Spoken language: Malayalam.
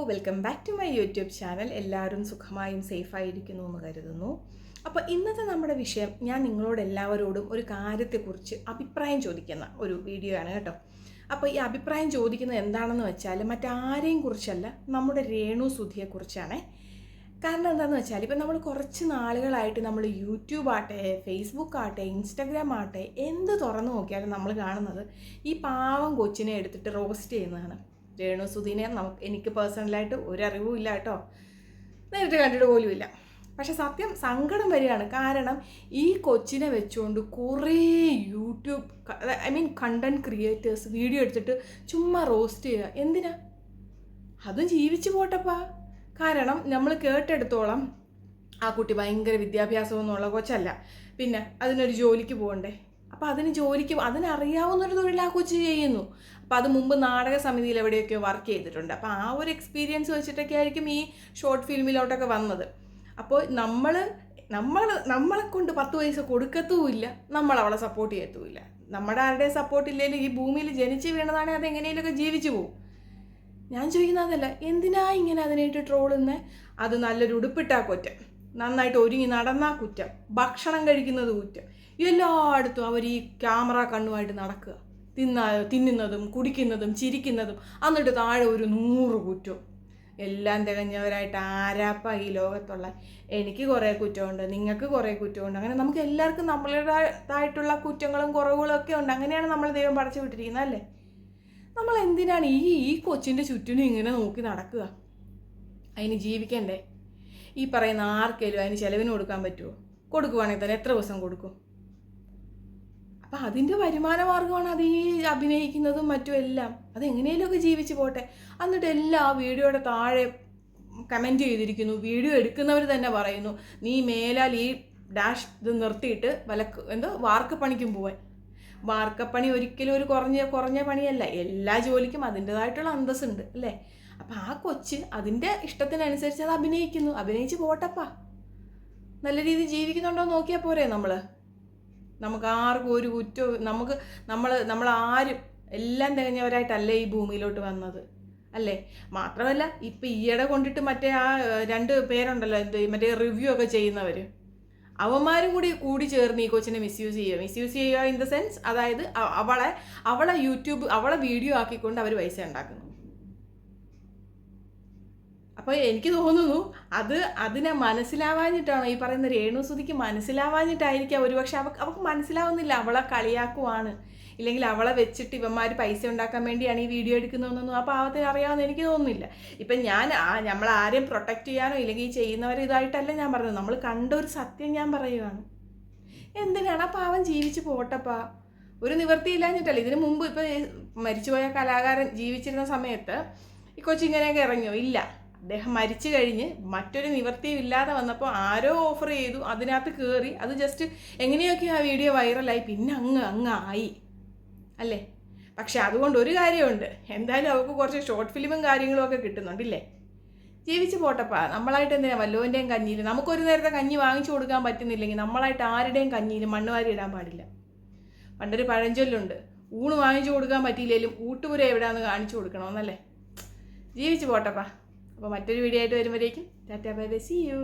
Welcome back to my YouTube channel. എല്ലാവരും സുഖമായും സേഫായിരിക്കുന്നു എന്ന് കരുതുന്നു. അപ്പോൾ ഇന്നത്തെ നമ്മുടെ വിഷയം ഞാൻ നിങ്ങളോട് എല്ലാവരോടും ഒരു കാര്യത്തെക്കുറിച്ച് അഭിപ്രായം ചോദിക്കുന്ന ഒരു വീഡിയോ ആണ് കേട്ടോ. അപ്പോൾ ഈ അഭിപ്രായം ചോദിക്കുന്നത് എന്താണെന്ന് വെച്ചാൽ മറ്റാരെയും കുറിച്ചല്ല, നമ്മുടെ രേണു സുധിയെക്കുറിച്ചാണ്. കാരണം എന്താണെന്ന് വെച്ചാൽ ഇപ്പം നമ്മൾ കുറച്ച് നാളുകളായിട്ട് നമ്മൾ യൂട്യൂബ് ആട്ടെ, ഫേസ്ബുക്ക് ആട്ടെ, ഇൻസ്റ്റഗ്രാം ആട്ടെ എന്ത് തുറന്നു നോക്കിയാലും നമ്മൾ കാണുന്നത് ഈ പാവം കൊച്ചിനെ എടുത്തിട്ട് റോസ്റ്റ് ചെയ്യുന്നതാണ്. രേണു സുധീനെ എനിക്ക് പേഴ്സണലായിട്ട് ഒരറിവും ഇല്ല കേട്ടോ, നേരിട്ട് കണ്ടിട്ട് പോലും ഇല്ല. പക്ഷെ സത്യം സങ്കടം വരികയാണ്. കാരണം ഈ കൊച്ചിനെ വെച്ചുകൊണ്ട് കുറേ യൂട്യൂബ് കണ്ടൻറ് ക്രിയേറ്റേഴ്സ് വീഡിയോ എടുത്തിട്ട് ചുമ്മാ റോസ്റ്റ് ചെയ്യുക. എന്തിനാ? അതും ജീവിച്ചു പോട്ടപ്പാ. കാരണം നമ്മൾ കേട്ടെടുത്തോളം ആ കുട്ടി ഭയങ്കര വിദ്യാഭ്യാസമൊന്നുമുള്ള കൊച്ചല്ല, പിന്നെ അതിനൊരു ജോലിക്ക് പോകണ്ടേ. അപ്പോൾ അതിനറിയാവുന്നൊരു തൊഴിൽ ആ കൊച്ച് ചെയ്യുന്നു. അപ്പോൾ അത് മുമ്പ് നാടക സമിതിയിൽ എവിടെയൊക്കെയോ വർക്ക് ചെയ്തിട്ടുണ്ട്. അപ്പോൾ ആ ഒരു എക്സ്പീരിയൻസ് വെച്ചിട്ടൊക്കെ ആയിരിക്കും ഈ ഷോർട്ട് ഫിലിമിലോട്ടൊക്കെ വന്നത്. അപ്പോൾ നമ്മളെ കൊണ്ട് 10 പൈസ കൊടുക്കത്തുമില്ല, നമ്മൾ അവളെ സപ്പോർട്ട് ചെയ്യത്തുമില്ല. നമ്മുടെ ആരുടെ സപ്പോർട്ട് ഇല്ലെങ്കിലും ഈ ഭൂമിയിൽ ജനിച്ച് വീണതാണെങ്കിൽ അത് എങ്ങനെയൊക്കെ ജീവിച്ചു പോകും. ഞാൻ ചോദിക്കുന്നതല്ല, എന്തിനാ ഇങ്ങനെ അതിനായിട്ട് ട്രോളുന്നത്? അത് നല്ലൊരു ഉടുപ്പിട്ടാ കുറ്റം, നന്നായിട്ട് ഒരുങ്ങി നടന്നാ കുറ്റം, ഭക്ഷണം കഴിക്കുന്നത് കുറ്റം, എല്ലായിടത്തും അവർ ഈ ക്യാമറ കണ്ണുമായിട്ട് നടക്കുക, തിന്നുന്നതും കുടിക്കുന്നതും ചിരിക്കുന്നതും, എന്നിട്ട് താഴെ ഒരു 100 കുറ്റവും. എല്ലാം തികഞ്ഞവരായിട്ട് ആരാപ്പ ഈ ലോകത്തുള്ള? എനിക്ക് കുറേ കുറ്റമുണ്ട്, നിങ്ങൾക്ക് കുറേ കുറ്റമുണ്ട്. അങ്ങനെ നമുക്ക് എല്ലാവർക്കും നമ്മളുടേതായിട്ടുള്ള കുറ്റങ്ങളും കുറവുകളും ഒക്കെ ഉണ്ട്. അങ്ങനെയാണ് നമ്മൾ ദൈവം പടച്ചു വിട്ടിരിക്കുന്നത് അല്ലേ? നമ്മൾ എന്തിനാണ് ഈ കൊച്ചിൻ്റെ ചുറ്റിനും ഇങ്ങനെ നോക്കി നടക്കുക? അതിന് ജീവിക്കണ്ടേ? ഈ പറയുന്ന ആർക്കെങ്കിലും അതിന് ചിലവിന് കൊടുക്കാൻ പറ്റുമോ? കൊടുക്കുവാണെങ്കിൽ തന്നെ എത്ര ദിവസം കൊടുക്കും? അപ്പം അതിൻ്റെ വരുമാന മാർഗമാണ് അത് ഈ അഭിനയിക്കുന്നതും മറ്റും എല്ലാം. അതെങ്ങനെയൊക്കെ ജീവിച്ച് പോട്ടെ. എന്നിട്ട് എല്ലാ വീഡിയോയുടെ താഴെ കമൻറ്റ് ചെയ്തിരിക്കുന്നു. വീഡിയോ എടുക്കുന്നവർ തന്നെ പറയുന്നു, നീ മേലാൽ ഈ ഡാഷ് ഇത് നിർത്തിയിട്ട് വാർക്ക് പണിക്കും പോവാൻ. വാർക്കപ്പണി ഒരിക്കലും ഒരു കുറഞ്ഞ പണിയല്ല. എല്ലാ ജോലിക്കും അതിൻ്റെതായിട്ടുള്ള അന്തസ്സുണ്ട് അല്ലേ? അപ്പം ആ കൊച്ച് അതിൻ്റെ ഇഷ്ടത്തിനനുസരിച്ച് അത് അഭിനയിച്ച് പോട്ടപ്പാ. നല്ല രീതിയിൽ ജീവിക്കുന്നുണ്ടോ നോക്കിയാൽ പോരെ? നമുക്ക് ആർക്കും ഒരു കുറ്റവും നമ്മളാരും എല്ലാം തികഞ്ഞവരായിട്ടല്ലേ ഈ ഭൂമിയിലോട്ട് വന്നത് അല്ലേ? മാത്രമല്ല ഇപ്പം ഈയിടെ കൊണ്ടിട്ട് മറ്റേ ആ 2 പേരുണ്ടല്ലോ, മറ്റേ റിവ്യൂ ഒക്കെ ചെയ്യുന്നവർ, അവന്മാരും കൂടി ചേർന്ന് ഈ കൊച്ചിനെ മിസ്യൂസ് ചെയ്യുക ഇൻ ദ സെൻസ്, അതായത് അവളെ വീഡിയോ ആക്കിക്കൊണ്ട് അവർ പൈസ ഉണ്ടാക്കുന്നു. അപ്പോൾ എനിക്ക് തോന്നുന്നു അതിനെ മനസ്സിലാവാഞ്ഞിട്ടാണോ ഈ പറയുന്ന രേണു സുധിക്ക് മനസ്സിലാവാഞ്ഞിട്ടായിരിക്കാം ഒരുപക്ഷെ. അവൾക്ക് മനസ്സിലാവുന്നില്ല അവളെ കളിയാക്കുവാണ്, ഇല്ലെങ്കിൽ അവളെ വെച്ചിട്ട് ഇവന്മാർ പൈസ ഉണ്ടാക്കാൻ വേണ്ടിയാണ് ഈ വീഡിയോ എടുക്കുന്നതെന്നൊന്നും ആ പാവത്തിന് അറിയാമെന്ന് എനിക്ക് തോന്നുന്നില്ല. ഇപ്പം നമ്മൾ ആരെയും പ്രൊട്ടക്റ്റ് ചെയ്യാനോ ഇല്ലെങ്കിൽ ചെയ്യുന്നവരെ ഇതായിട്ടല്ല ഞാൻ പറഞ്ഞത്. നമ്മൾ കണ്ട ഒരു സത്യം ഞാൻ പറയുകയാണ്. എന്തിനാണ് ആ പാവം ജീവിച്ച് പോട്ടപ്പാ? ഒരു നിവൃത്തിയില്ലാഞ്ഞിട്ടല്ല. ഇതിനു മുമ്പ് ഇപ്പം മരിച്ചുപോയ കലാകാരൻ ജീവിച്ചിരുന്ന സമയത്ത് ഈ കൊച്ചിങ്ങനെയൊക്കെ ഇറങ്ങിയോ? ഇല്ല. അദ്ദേഹം മരിച്ചു കഴിഞ്ഞ് മറ്റൊരു നിവൃത്തിയും ഇല്ലാതെ വന്നപ്പോൾ ആരോ ഓഫർ ചെയ്തു, അതിനകത്ത് കയറി, അത് ജസ്റ്റ് എങ്ങനെയൊക്കെയോ ആ വീഡിയോ വൈറലായി, പിന്നെ അങ്ങ് ആയി അല്ലേ? പക്ഷെ അതുകൊണ്ട് ഒരു കാര്യമുണ്ട്, എന്തായാലും അവർക്ക് കുറച്ച് ഷോർട്ട് ഫിലിമും കാര്യങ്ങളും ഒക്കെ കിട്ടുന്നുണ്ടല്ലേ? ജീവിച്ച് പോട്ടപ്പാ. നമ്മളായിട്ട് എന്തിനാ വല്ലവൻ്റെയും കഞ്ഞിയിൽ, നമുക്കൊരു നേരത്തെ കഞ്ഞി വാങ്ങിച്ചു കൊടുക്കാൻ പറ്റുന്നില്ലെങ്കിൽ നമ്മളായിട്ട് ആരുടെയും കഞ്ഞിയിൽ മണ്ണ് വാരി ഇടാൻ പാടില്ല. പണ്ടൊരു പഴഞ്ചൊല്ലുണ്ട്, ഊണ് വാങ്ങിച്ചു കൊടുക്കാൻ പറ്റിയില്ലെങ്കിലും ഊട്ടുപുര എവിടെയാണെന്ന് കാണിച്ചു കൊടുക്കണമെന്നല്ലേ? ജീവിച്ച് പോട്ടപ്പാ. അപ്പോൾ മറ്റൊരു വീഡിയോ ആയിട്ട് വരുമ്പോഴേക്കും tata bye bye, see U.